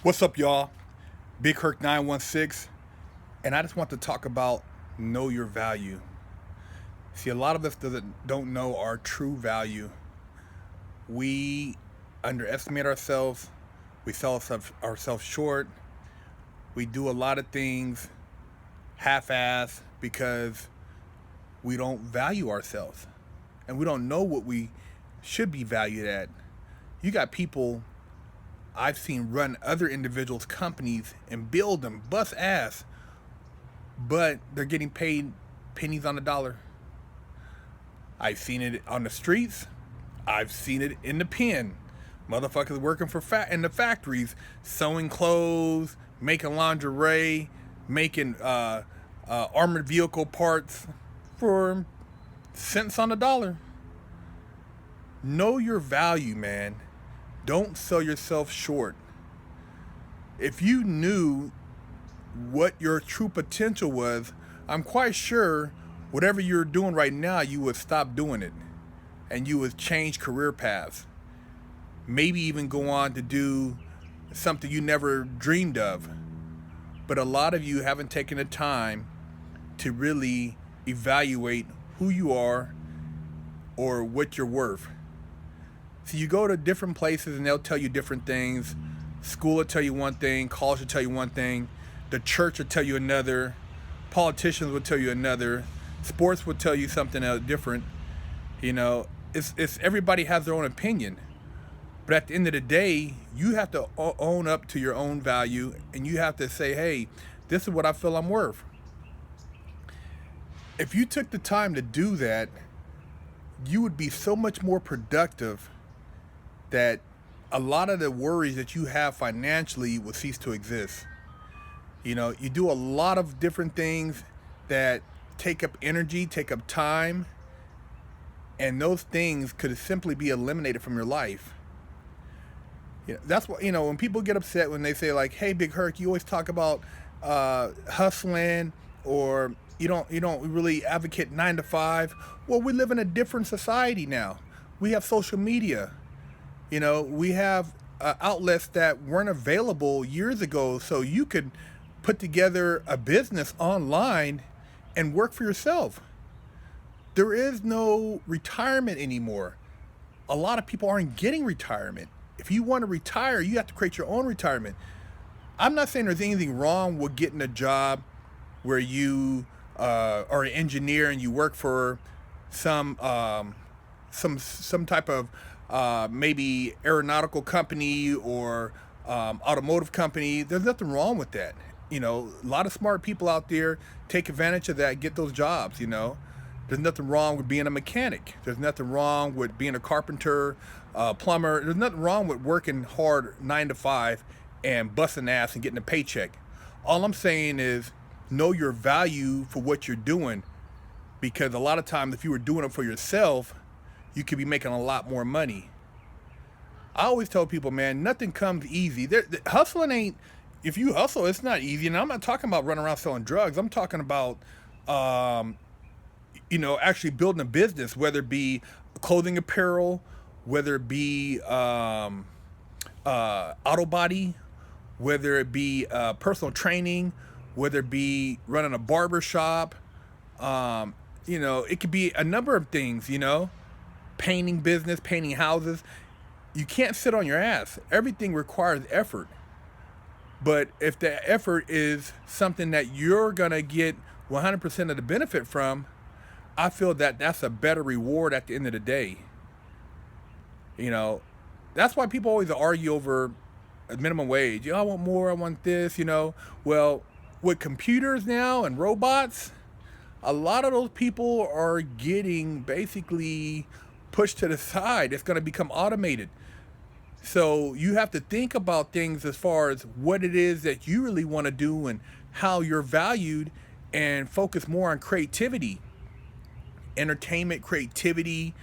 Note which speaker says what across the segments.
Speaker 1: What's up, y'all? Big Herc 916, and I just want to talk about know your value. See, a lot of us don't know our true value. We underestimate ourselves. We sell ourselves short. We do a lot of things half-ass because we don't value ourselves, and we don't know what we should be valued at. You got people I've seen run other individuals' companies and build them, bust ass, but they're getting paid pennies on the dollar. I've seen it on the streets. I've seen it in the pen. Motherfuckers working in the factories, sewing clothes, making lingerie, making armored vehicle parts for cents on the dollar. Know your value, man. Don't sell yourself short. If you knew what your true potential was, I'm quite sure whatever you're doing right now, you would stop doing it and you would change career paths. Maybe even go on to do something you never dreamed of. But a lot of you haven't taken the time to really evaluate who you are or what you're worth. So you go to different places and they'll tell you different things. School will tell you one thing, college will tell you one thing, the church will tell you another, politicians will tell you another, sports will tell you something else different. You know, it's everybody has their own opinion. But at the end of the day, you have to own up to your own value and you have to say, hey, this is what I feel I'm worth. If you took the time to do that, you would be so much more productive that a lot of the worries that you have financially will cease to exist. You know, you do a lot of different things that take up energy, take up time, and those things could simply be eliminated from your life. You know, that's what, when people get upset when they say like, hey, Big Herc, you always talk about hustling, or you don't really advocate 9 to 5. Well, we live in a different society now. We have social media. We have outlets that weren't available years ago, so you could put together a business online and work for yourself. There is no retirement anymore. A lot of people aren't getting retirement. If you want to retire, you have to create your own retirement. I'm not saying there's anything wrong with getting a job where you are an engineer and you work for some type of maybe aeronautical company or automotive company. There's nothing wrong with that. A lot of smart people out there take advantage of that, get those jobs. There's nothing wrong with being a mechanic. There's nothing wrong with being a carpenter, plumber. There's nothing wrong with working hard 9 to 5 and busting ass and getting a paycheck. All I'm saying is know your value for what you're doing, because a lot of times if you were doing it for yourself, you could be making a lot more money. I always tell people, man, nothing comes easy. Hustling ain't, if you hustle, it's not easy. And I'm not talking about running around selling drugs. I'm talking about, actually building a business, whether it be clothing apparel, whether it be auto body, whether it be personal training, whether it be running a barber shop. It could be a number of things, painting business, painting houses. You can't sit on your ass. Everything requires effort. But if the effort is something that you're going to get 100% of the benefit from, I feel that that's a better reward at the end of the day. That's why people always argue over a minimum wage. I want more, I want this, Well, with computers now and robots, a lot of those people are getting basically pushed to the side. It's going to become automated. So you have to think about things as far as what it is that you really want to do and how you're valued, and focus more on creativity, entertainment, creativity,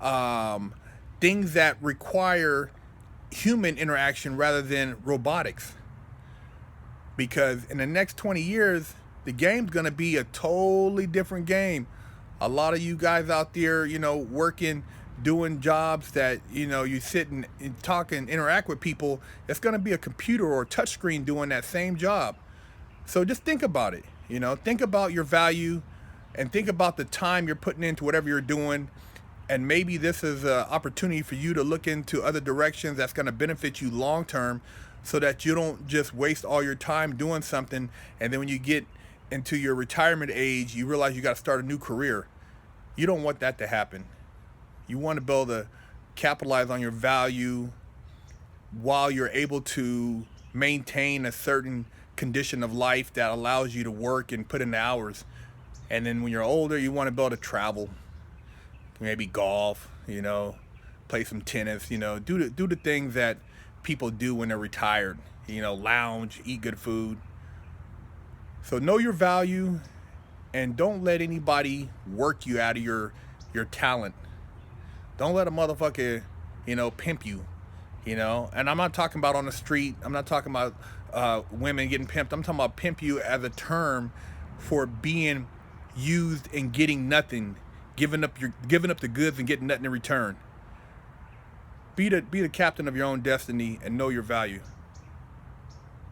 Speaker 1: things that require human interaction rather than robotics. Because in the next 20 years, the game's going to be a totally different game. A lot of you guys out there, working doing jobs that, you know, you sit and talk and interact with people, it's going to be a computer or a touchscreen doing that same job. So just think about it. You know, think about your value and think about the time you're putting into whatever you're doing. And maybe this is an opportunity for you to look into other directions that's going to benefit you long term, so that you don't just waste all your time doing something, and then when you get into your retirement age, you realize you got to start a new career. You don't want that to happen. You want to be able to capitalize on your value while you're able to maintain a certain condition of life that allows you to work and put in the hours. And then when you're older, you want to be able to travel, maybe golf, you know, play some tennis, you know, do the things that people do when they're retired, you know, lounge, eat good food. So know your value and don't let anybody work you out of your talent. Don't let a motherfucker, you know, pimp you, you know. And I'm not talking about on the street. I'm not talking about women getting pimped. I'm talking about pimp you as a term for being used and getting nothing, giving up the goods and getting nothing in return. Be the captain of your own destiny and know your value.